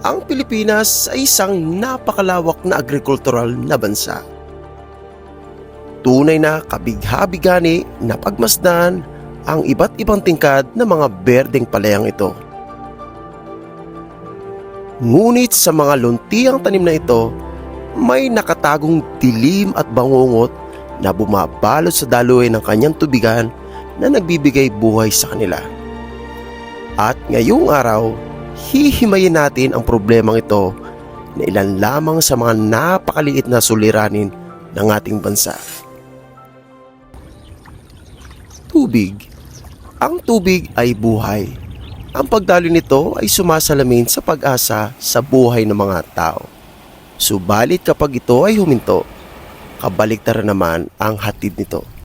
Ang Pilipinas ay isang napakalawak na agrikultural na bansa. Tunay na kabigha-bighani na pagmasdan ang iba't ibang tingkad ng mga berdeng palayang ito. Ngunit sa mga luntiang tanim na ito, may nakatagong dilim at bangungot na bumabalot sa daloy ng kanyang tubigan na nagbibigay buhay sa kanila. At ngayong araw, hihimayin natin ang problemang ito na ilan lamang sa mga napakaliit na suliranin ng ating bansa. Tubig. Ang tubig ay buhay. Ang pagdaloy nito ay sumasalamin sa pag-asa sa buhay ng mga tao. Subalit kapag ito ay huminto, kabaliktaran naman ang hatid nito.